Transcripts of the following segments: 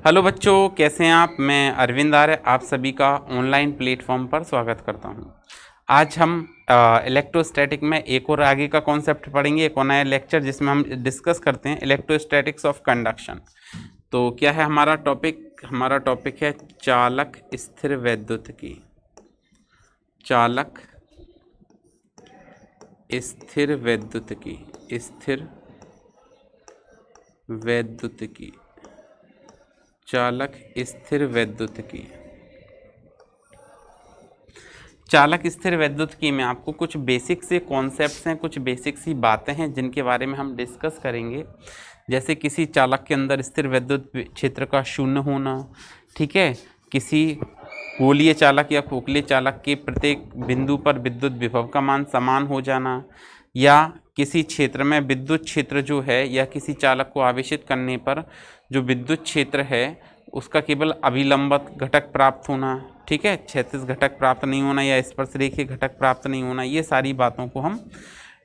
Hello बच्चों, कैसे हैं आप। मैं अरविंद आर्य आप सभी का ऑनलाइन प्लेटफॉर्म पर स्वागत करता हूं। आज हम इलेक्ट्रोस्टैटिक में एक और आगे का कॉन्सेप्ट पढ़ेंगे, एक और नया लेक्चर जिसमें हम डिस्कस करते हैं इलेक्ट्रोस्टैटिक्स ऑफ कंडक्शन। तो क्या है हमारा टॉपिक है चालक स्थिर वैद्युत की। चालक स्थिर वैद्युत की, स्थिर वैद्युत की, चालक स्थिर वैद्युत की। चालक स्थिर वैद्युत की में आपको कुछ बेसिक से कॉन्सेप्ट्स हैं, कुछ बेसिक सी बातें हैं जिनके बारे में हम डिस्कस करेंगे। जैसे किसी चालक के अंदर स्थिर वैद्युत क्षेत्र का शून्य होना, ठीक है। किसी गोलीय चालक या खोखले चालक के प्रत्येक बिंदु पर विद्युत विभव का मान समान हो जाना, या किसी क्षेत्र में विद्युत क्षेत्र जो है या किसी चालक को आवेशित करने पर जो विद्युत क्षेत्र है उसका केवल अभिलंबत घटक प्राप्त होना, ठीक है, क्षैतिज घटक प्राप्त नहीं होना या स्पर्शरेखीय घटक प्राप्त नहीं होना। ये सारी बातों को हम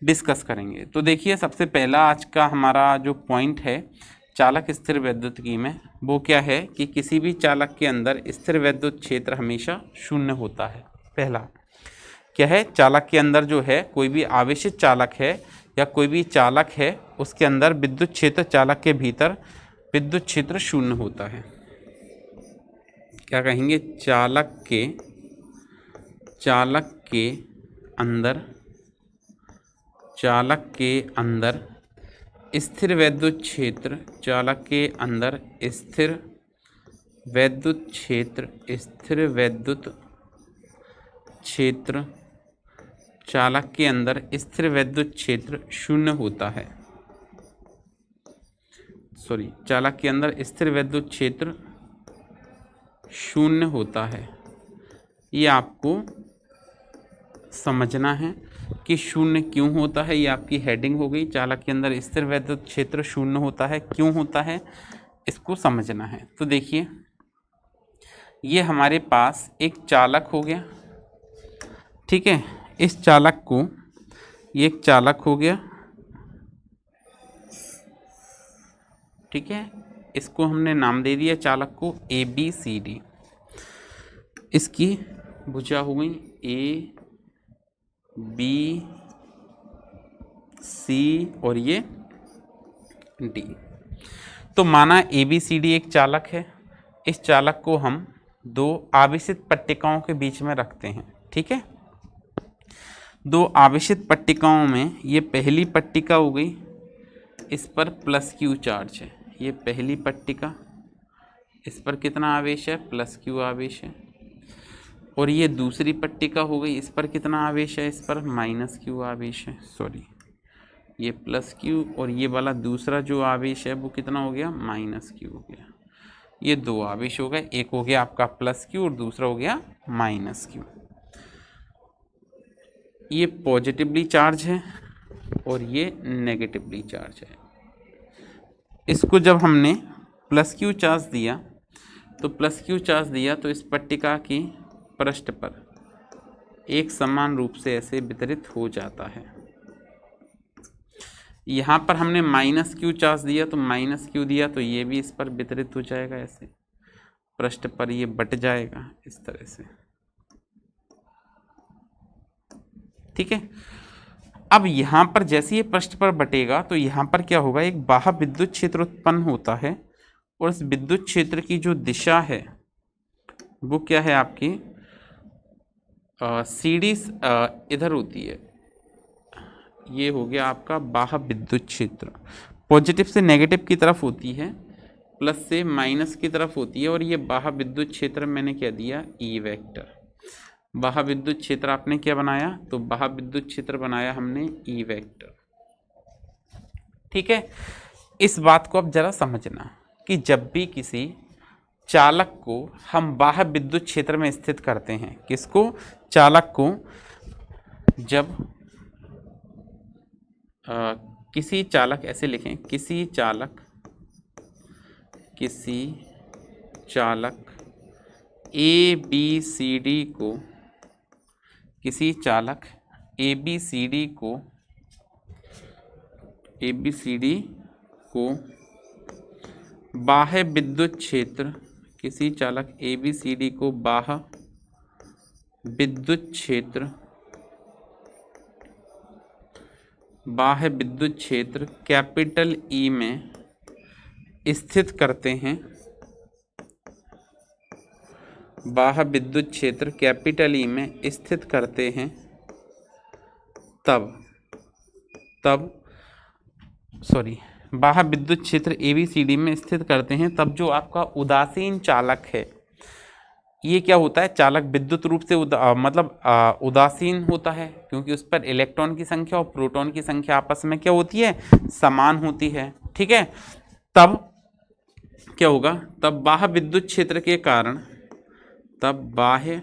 डिस्कस करेंगे। तो देखिए, सबसे पहला आज का हमारा जो पॉइंट है चालक स्थिर वैद्युतिकी में, वो क्या है कि किसी भी चालक के अंदर स्थिर वैद्युत क्षेत्र हमेशा शून्य होता है। पहला क्या है, चालक के अंदर जो है कोई भी आवेशित चालक है या कोई भी चालक है उसके अंदर विद्युत क्षेत्र, चालक के भीतर विद्युत क्षेत्र शून्य होता है। क्या कहेंगे, चालक के अंदर स्थिर वैद्युत क्षेत्र, चालक के अंदर स्थिर वैद्युत क्षेत्र, चालक के अंदर स्थिर वैद्युत क्षेत्र शून्य होता है। चालक के अंदर स्थिर वैद्युत क्षेत्र शून्य होता है। ये आपको समझना है कि शून्य क्यों होता है। ये आपकी हेडिंग हो गई, चालक के अंदर स्थिर वैद्युत क्षेत्र शून्य होता है, क्यों होता है इसको समझना है। तो देखिए, ये हमारे पास एक चालक हो गया, ठीक है। इस चालक को, ये एक चालक हो गया, ठीक है। इसको हमने नाम दे दिया चालक को ABCD। इसकी भुजा हो गई ABC और ये D। तो माना ABCD एक चालक है। इस चालक को हम दो आवेशित पट्टिकाओं के बीच में रखते हैं, ठीक है। दो आवेशित पट्टिकाओं में ये पहली पट्टिका हो गई, इस पर +Q चार्ज है। ये पहली पट्टिका, इस पर कितना आवेश है, +Q आवेश है। और ये दूसरी पट्टिका हो गई, इस पर कितना आवेश है, इस पर -Q आवेश है। ये +Q और ये वाला दूसरा जो आवेश है वो कितना हो गया, -Q हो गया। ये दो आवेश हो गए, एक हो गया आपका +Q और दूसरा हो गया -Q। ये पॉजिटिवली चार्ज है और ये नेगेटिवली चार्ज है। इसको जब हमने +Q चार्ज दिया तो इस पट्टिका की पृष्ठ पर एक समान रूप से ऐसे वितरित हो जाता है। यहाँ पर हमने -Q चार्ज दिया तो -Q दिया तो ये भी इस पर वितरित हो जाएगा, ऐसे पृष्ठ पर ये बट जाएगा इस तरह से, ठीक है। अब यहाँ पर जैसे ये पृष्ठ पर बटेगा तो यहाँ पर क्या होगा, एक बाह्य विद्युत क्षेत्र उत्पन्न होता है और इस विद्युत क्षेत्र की जो दिशा है वो क्या है आपकी CD इधर होती है। ये हो गया आपका बाह्य विद्युत क्षेत्र, पॉजिटिव से नेगेटिव की तरफ होती है, प्लस से माइनस की तरफ होती है। और ये बाह्य विद्युत क्षेत्र मैंने क्या दिया, E वेक्टर। बाह्य विद्युत क्षेत्र आपने क्या बनाया, तो बाह्य विद्युत क्षेत्र बनाया हमने E वेक्टर, ठीक है। इस बात को अब जरा समझना कि जब भी किसी चालक को हम बाह्य विद्युत क्षेत्र में स्थित करते हैं, किसको, चालक को, जब किसी चालक, ऐसे लिखें, किसी चालक ABCD को, किसी चालक ABCD को बाह्य विद्युत क्षेत्र, किसी चालक ABCD को बाह्य विद्युत क्षेत्र, बाह्य विद्युत क्षेत्र कैपिटल E में स्थित करते हैं, बाह्य विद्युत क्षेत्र कैपिटल E में स्थित करते हैं, बाह्य विद्युत क्षेत्र ABCD में स्थित करते हैं, तब जो आपका उदासीन चालक है, ये क्या होता है, चालक विद्युत रूप से उदासीन होता है, क्योंकि उस पर इलेक्ट्रॉन की संख्या और प्रोटॉन की संख्या आपस में क्या होती है, समान होती है। ठीक है, तब क्या होगा, तब बाह्य विद्युत क्षेत्र के कारण, तब बाह्य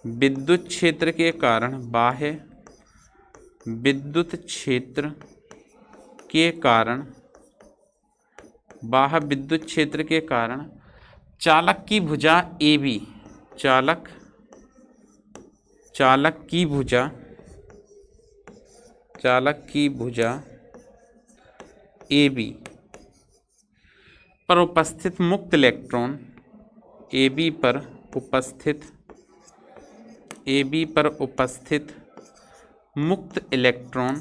विद्युत क्षेत्र के कारण, बाह्य विद्युत क्षेत्र के कारण, बाह्य विद्युत क्षेत्र के कारण चालक की भुजा AB, चालक की भुजा AB पर उपस्थित मुक्त इलेक्ट्रॉन, AB पर उपस्थित मुक्त इलेक्ट्रॉन,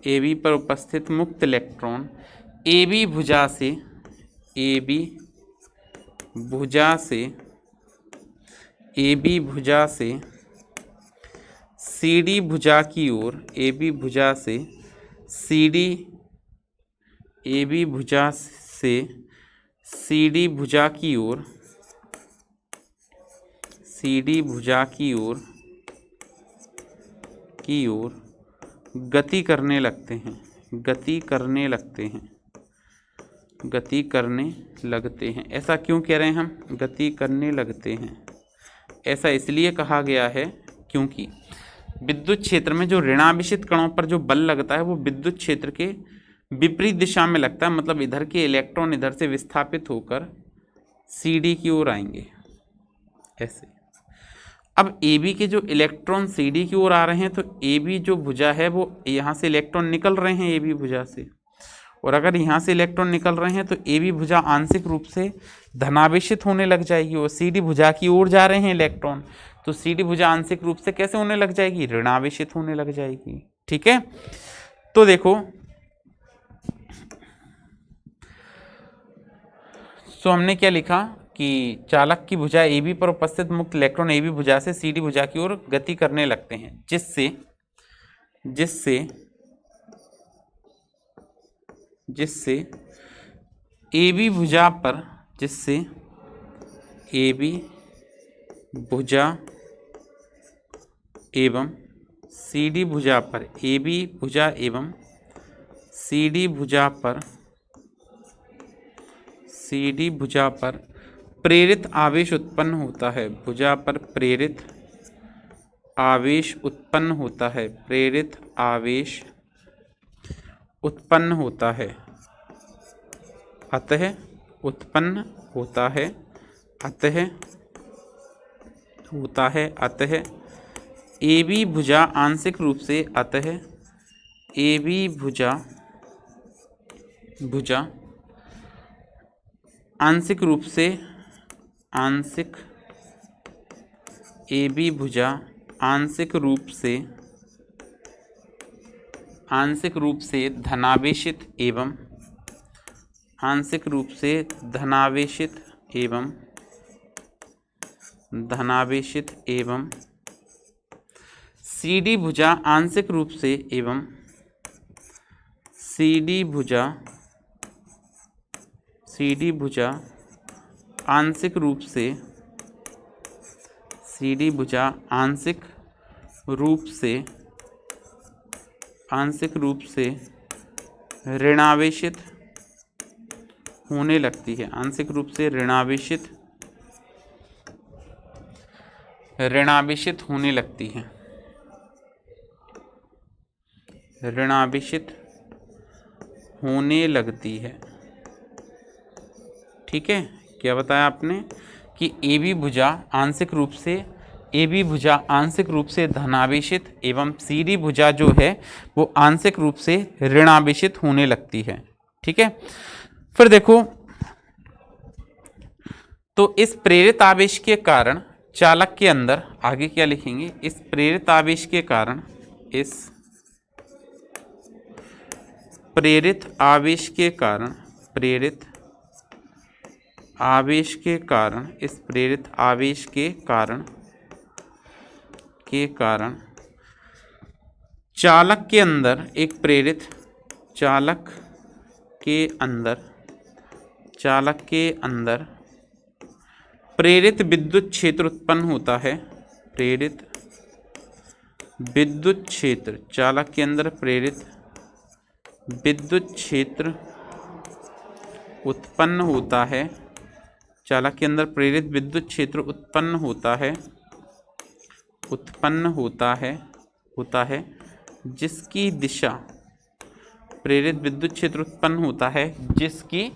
AB पर उपस्थित मुक्त इलेक्ट्रॉन AB भुजा से, AB भुजा से CD भुजा की ओर, AB भुजा से CD भुजा की ओर, CD भुजा की ओर गति करने लगते हैं। ऐसा क्यों कह रहे हैं हम, गति करने लगते हैं? ऐसा इसलिए कहा गया है क्योंकि विद्युत क्षेत्र में जो ऋणावेशित कणों पर जो बल लगता है वो विद्युत क्षेत्र के विपरीत दिशा में लगता है, मतलब इधर के इलेक्ट्रॉन इधर से विस्थापित होकर CD की ओर आएंगे, ऐसे। अब AB के जो इलेक्ट्रॉन CD की ओर आ रहे हैं, तो AB जो भुजा है वो यहाँ से इलेक्ट्रॉन निकल रहे हैं AB भुजा से, और अगर यहाँ से इलेक्ट्रॉन निकल रहे हैं तो AB भुजा आंशिक रूप से धनावेशित होने लग जाएगी, और CD भुजा की ओर जा रहे हैं इलेक्ट्रॉन, तो CD भुजा आंशिक रूप से कैसे होने लग जाएगी, ऋणावेशित होने लग जाएगी। ठीक है, तो देखो, तो हमने क्या लिखा कि चालक की भुजा AB पर उपस्थित मुक्त इलेक्ट्रॉन AB भुजा से CD भुजा की ओर गति करने लगते हैं, जिससे AB भुजा पर, AB भुजा एवं CD भुजा पर, AB भुजा एवं CD भुजा पर प्रेरित आवेश उत्पन्न होता है, भुजा पर प्रेरित आवेश उत्पन्न होता है, प्रेरित आवेश उत्पन्न होता है, अतः उत्पन्न होता है, अतः AB भुजा आंशिक रूप से, अतः AB भुजा आंशिक रूप से, AB भुजा आंशिक रूप से धनावेशित एवं CD भुजा आंशिक रूप से एवं CD भुजा आंशिक रूप से ऋणावेशित होने लगती है, आंशिक रूप से ऋणावेशित होने लगती है, ऋणावेशित होने लगती है। ठीक है, क्या बताया आपने कि AB भुजा आंशिक रूप से धनावेशित एवं CD भुजा जो है वो आंशिक रूप से ऋणावेशित होने लगती है। ठीक है। फिर देखो, तो इस प्रेरित आवेश के कारण चालक के अंदर आगे क्या लिखेंगे, इस प्रेरित आवेश के कारण, इस प्रेरित आवेश के कारण, प्रेरित आवेश के कारण, इस प्रेरित आवेश के कारण चालक के अंदर एक प्रेरित, चालक के अंदर प्रेरित विद्युत क्षेत्र उत्पन्न होता है। प्रेरित विद्युत क्षेत्र, चालक के अंदर प्रेरित विद्युत क्षेत्र उत्पन्न होता है। चालक के अंदर प्रेरित विद्युत क्षेत्र उत्पन्न होता है जिसकी दिशा, प्रेरित विद्युत क्षेत्र उत्पन्न होता है जिसकी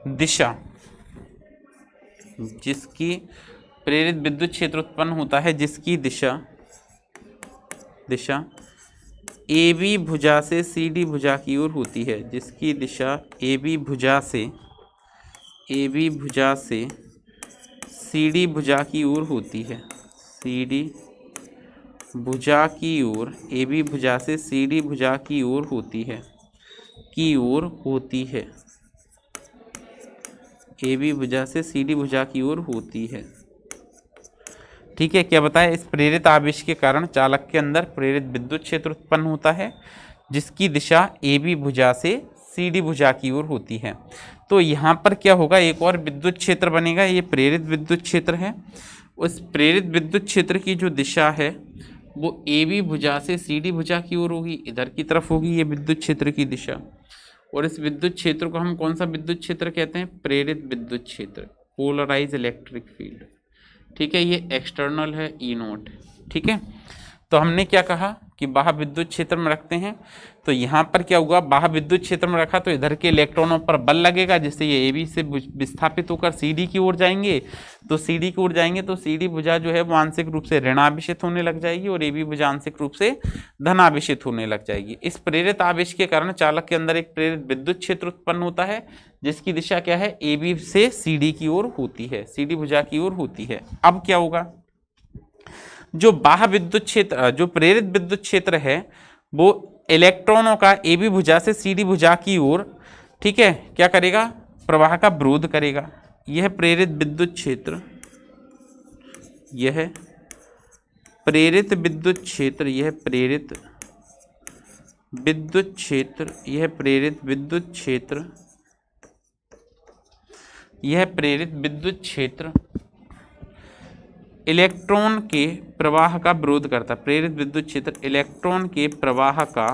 दिशा, प्रेरित विद्युत क्षेत्र उत्पन्न होता है जिसकी दिशा ए बी भुजा से सी डी भुजा की ओर होती है, जिसकी दिशा ए बी भुजा से सी डी भुजा की ओर होती है। सी डी भुजा की ओर, ए बी भुजा से सी डी भुजा की ओर होती है, ए बी भुजा से सी डी भुजा की ओर होती है। ठीक है, क्या बताया, इस प्रेरित आवेश के कारण चालक के अंदर प्रेरित विद्युत क्षेत्र उत्पन्न होता है जिसकी दिशा ए बी भुजा से सी डी भुजा की ओर होती है। तो यहाँ पर क्या होगा, एक और विद्युत क्षेत्र बनेगा, ये प्रेरित विद्युत क्षेत्र है। उस प्रेरित विद्युत क्षेत्र की जो दिशा है वो ए बी भुजा से सी डी भुजा की ओर होगी, इधर की तरफ होगी ये विद्युत क्षेत्र की दिशा। और इस विद्युत क्षेत्र को हम कौन सा विद्युत क्षेत्र कहते हैं, प्रेरित विद्युत क्षेत्र, पोलराइज इलेक्ट्रिक फील्ड। ठीक है, ये एक्सटर्नल है, ई नोट। ठीक है, तो हमने क्या कहा कि बाह्य विद्युत क्षेत्र में रखते हैं, तो यहाँ पर क्या हुआ, बाह्य विद्युत क्षेत्र में रखा तो इधर के इलेक्ट्रॉनों पर बल लगेगा जिससे ये ए बी से विस्थापित होकर सी डी की ओर जाएंगे। तो सी डी की ओर जाएंगे तो सी डी भुजा जो है वो आंशिक रूप से ऋणावेशित होने लग जाएगी और ए बी भुजा आंशिक रूप से धनावेशित होने लग जाएगी। इस प्रेरित आवेश के कारण चालक के अंदर एक प्रेरित विद्युत क्षेत्र उत्पन्न होता है जिसकी दिशा क्या है, ए बी से सी डी की ओर होती है, सी डी भुजा की ओर होती है। अब क्या होगा, जो बाह्य विद्युत क्षेत्र, जो प्रेरित विद्युत क्षेत्र है वो इलेक्ट्रॉनों का ए बी भुजा से सी डी भुजा की ओर, ठीक है, क्या करेगा, प्रवाह का विरोध करेगा। यह प्रेरित विद्युत क्षेत्र, यह प्रेरित विद्युत क्षेत्र, यह प्रेरित विद्युत क्षेत्र, यह प्रेरित विद्युत क्षेत्र, यह प्रेरित विद्युत क्षेत्र इलेक्ट्रॉन के प्रवाह का विरोध करता है। प्रेरित विद्युत क्षेत्र इलेक्ट्रॉन के प्रवाह का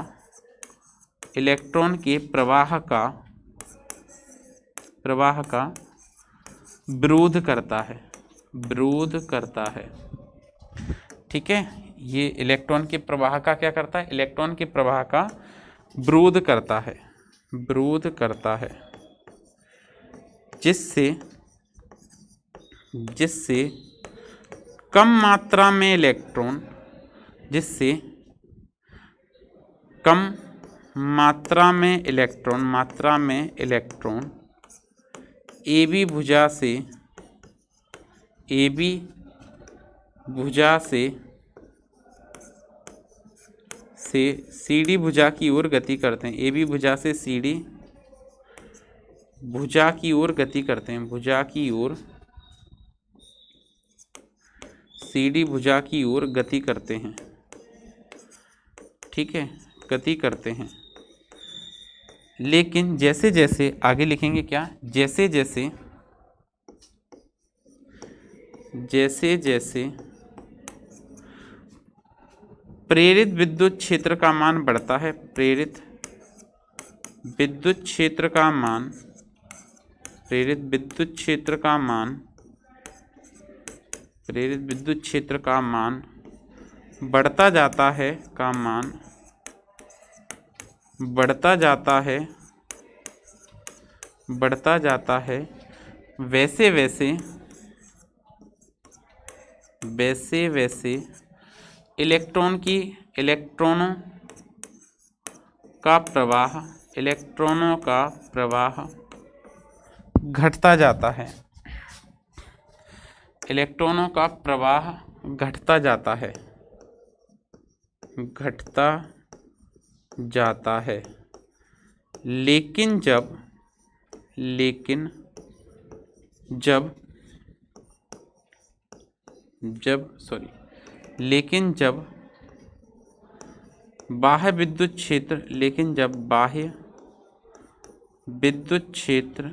विरोध करता है, ठीक है। ये इलेक्ट्रॉन के प्रवाह का क्या करता है, इलेक्ट्रॉन के प्रवाह का विरोध करता है, जिससे कम मात्रा में इलेक्ट्रॉन, मात्रा में इलेक्ट्रॉन ए बी भुजा से सी डी भुजा की ओर गति करते हैं। ए बी भुजा से सी डी भुजा की ओर गति करते हैं, भुजा की ओर सी डी भुजा की ओर गति करते हैं, ठीक है, गति करते हैं। लेकिन जैसे जैसे आगे लिखेंगे क्या, जैसे जैसे प्रेरित विद्युत क्षेत्र का मान बढ़ता है, प्रेरित विद्युत क्षेत्र का मान बढ़ता जाता है, वैसे वैसे इलेक्ट्रॉनों का प्रवाह इलेक्ट्रॉनों का प्रवाह घटता जाता है, इलेक्ट्रॉनों का प्रवाह घटता जाता है, घटता जाता है। लेकिन जब बाह्य विद्युत क्षेत्र,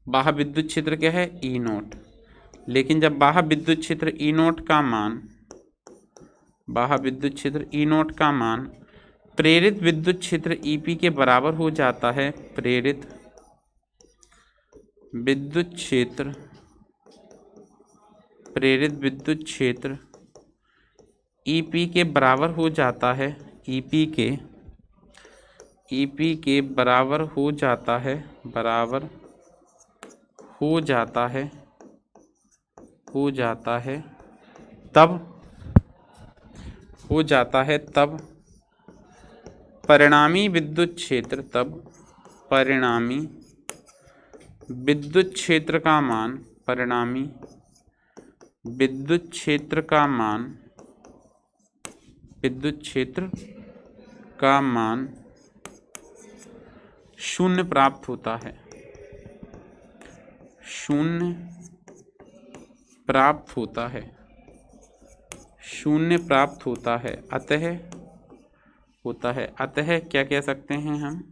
बाह्य विद्युत क्षेत्र क्या है? ई नोट। लेकिन जब बाह्य विद्युत क्षेत्र ई नोट का मान प्रेरित विद्युत क्षेत्र ईपी के बराबर हो जाता है, प्रेरित विद्युत क्षेत्र ईपी के बराबर हो जाता है, ईपी के बराबर हो जाता है, तब परिणामी विद्युत क्षेत्र का मान शून्य प्राप्त होता है, अतः क्या कह सकते हैं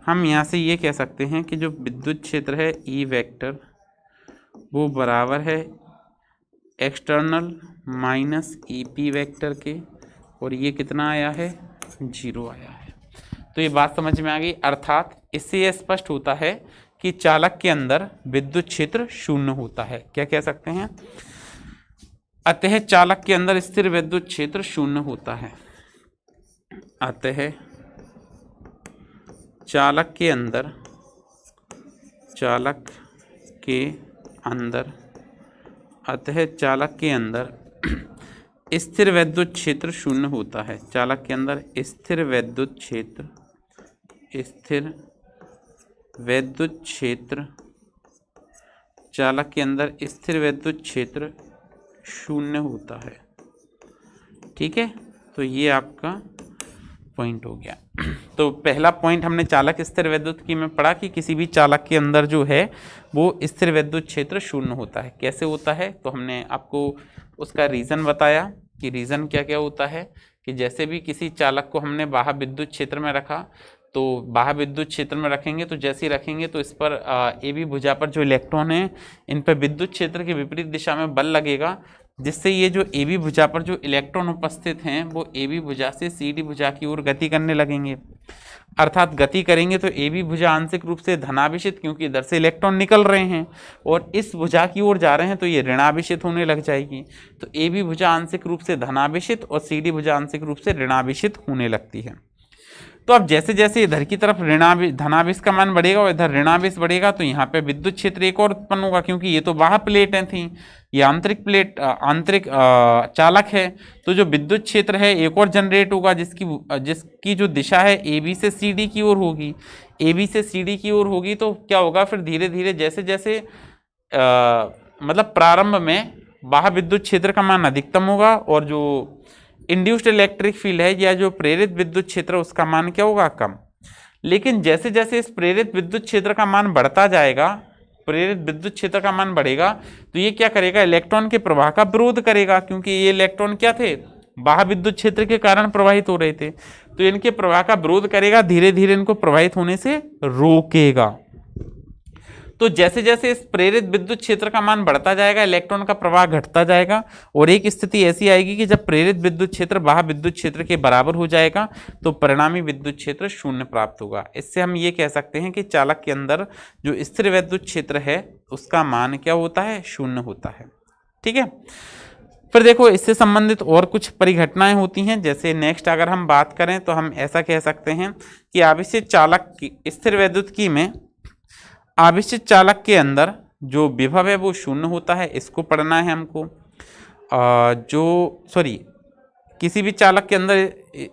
हम यहाँ से ये कह सकते हैं कि जो विद्युत क्षेत्र है ई वेक्टर वो बराबर है एक्सटर्नल माइनस ईपी वेक्टर के, और ये कितना आया है? 0 आया है। तो ये बात समझ में आ गई। अर्थात इससे यह स्पष्ट होता है कि चालक के अंदर विद्युत क्षेत्र शून्य होता है। क्या कह सकते हैं? अतः चालक के अंदर स्थिर विद्युत क्षेत्र शून्य होता है, अतः चालक के अंदर स्थिर विद्युत क्षेत्र शून्य होता है। चालक के अंदर स्थिर विद्युत क्षेत्र शून्य होता है। ठीक है, तो ये आपका पॉइंट हो गया। तो पहला पॉइंट हमने चालक स्थिर विद्युत में पढ़ा कि किसी भी चालक के अंदर जो है वो स्थिर विद्युत क्षेत्र शून्य होता है। कैसे होता है? तो हमने आपको उसका रीज़न बताया कि रीज़न क्या क्या होता है कि जैसे भी किसी चालक को हमने बाह्य विद्युत क्षेत्र में रखा, तो बाह्य विद्युत क्षेत्र में रखेंगे तो जैसे ही रखेंगे तो इस पर ए बी भुजा पर जो इलेक्ट्रॉन है इन पर विद्युत क्षेत्र की विपरीत दिशा में बल लगेगा, जिससे ये जो ए बी भुजा पर जो इलेक्ट्रॉन उपस्थित हैं वो ए बी भुजा से सी डी भुजा की ओर गति करने लगेंगे। अर्थात गति करेंगे तो ए बी भुजा आंशिक रूप से धनाभिषित, क्योंकि इधर से इलेक्ट्रॉन निकल रहे हैं और इस भुजा की ओर जा रहे हैं तो ये ऋणाभिषित होने लग जाएगी। तो ए बी भुजा आंशिक रूप से धनाभिषित और सी डी भुजा आंशिक रूप से ऋणाभिषित होने लगती है। तो अब जैसे जैसे इधर की तरफ धनाभिष का मान बढ़ेगा और इधर ऋणाभिष बढ़ेगा तो यहाँ पे विद्युत क्षेत्र एक और उत्पन्न होगा, क्योंकि ये तो बाह्य प्लेटें थी, ये आंतरिक चालक है। तो जो विद्युत क्षेत्र है एक और जनरेट होगा जिसकी जो दिशा है ए बी से सी डी की ओर होगी। ए बी से सी डी की ओर होगी तो क्या होगा, फिर धीरे धीरे जैसे जैसे मतलब प्रारंभ में बाह्य विद्युत क्षेत्र का मान अधिकतम होगा और जो इंड्यूस्ड इलेक्ट्रिक फील्ड है या जो प्रेरित विद्युत क्षेत्र उसका मान क्या होगा, कम। लेकिन जैसे जैसे इस प्रेरित विद्युत क्षेत्र का मान बढ़ता जाएगा, प्रेरित विद्युत क्षेत्र का मान बढ़ेगा तो ये क्या करेगा, इलेक्ट्रॉन के प्रवाह का विरोध करेगा, क्योंकि ये इलेक्ट्रॉन क्या थे, बाह्य विद्युत क्षेत्र के कारण प्रवाहित हो रहे थे, तो इनके प्रवाह का विरोध करेगा, धीरे धीरे इनको प्रवाहित होने से रोकेगा। तो जैसे जैसे इस प्रेरित विद्युत क्षेत्र का मान बढ़ता जाएगा इलेक्ट्रॉन का प्रवाह घटता जाएगा और एक स्थिति ऐसी आएगी कि जब प्रेरित विद्युत क्षेत्र बाह्य विद्युत क्षेत्र के बराबर हो जाएगा तो परिणामी विद्युत क्षेत्र शून्य प्राप्त होगा। इससे हम ये कह सकते हैं कि चालक के अंदर जो स्थिर विद्युत क्षेत्र है उसका मान क्या होता है, शून्य होता है। ठीक है, फिर देखो इससे संबंधित और कुछ परिघटनाएं होती हैं। जैसे नेक्स्ट अगर हम बात करें तो हम ऐसा कह सकते हैं कि आवेशित चालक की स्थिर विद्युत में आवेशित चालक के अंदर जो विभव है वो शून्य होता है। इसको पढ़ना है हमको। किसी भी चालक के अंदर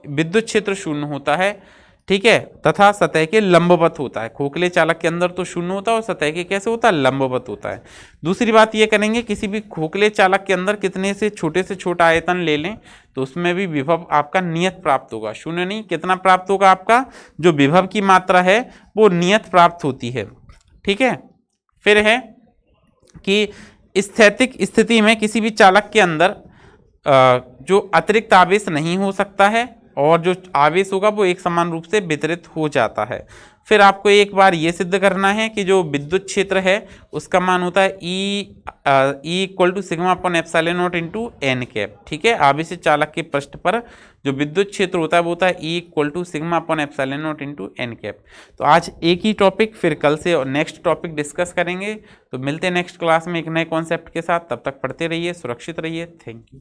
विद्युत क्षेत्र शून्य होता है, ठीक है, तथा सतह के लंबवत होता है। खोखले चालक के अंदर तो शून्य होता है और सतह के कैसे होता है, लंबवत होता है। दूसरी बात ये करेंगे, किसी भी खोखले चालक के अंदर कितने से छोटा आयतन ले लें तो उसमें भी विभव आपका नियत प्राप्त होगा, शून्य नहीं, कितना प्राप्त होगा, आपका जो विभव की मात्रा है वो नियत प्राप्त होती है, ठीक है। फिर है कि स्थैतिक स्थिति में किसी भी चालक के अंदर जो अतिरिक्त आवेश नहीं हो सकता है और जो आवेश होगा वो एक समान रूप से वितरित हो जाता है। फिर आपको एक बार ये सिद्ध करना है कि जो विद्युत क्षेत्र है उसका मान होता है E equal to sigma upon epsilon naught into N cap, ठीक है। आवेशित चालक के पृष्ठ पर जो विद्युत क्षेत्र होता है वो होता है E equal to sigma upon epsilon naught into N cap. तो आज एक ही टॉपिक, फिर कल से नेक्स्ट टॉपिक डिस्कस करेंगे। तो मिलते हैं नेक्स्ट क्लास में एक नए कॉन्सेप्ट के साथ, तब तक पढ़ते रहिए, सुरक्षित रहिए, थैंक यू।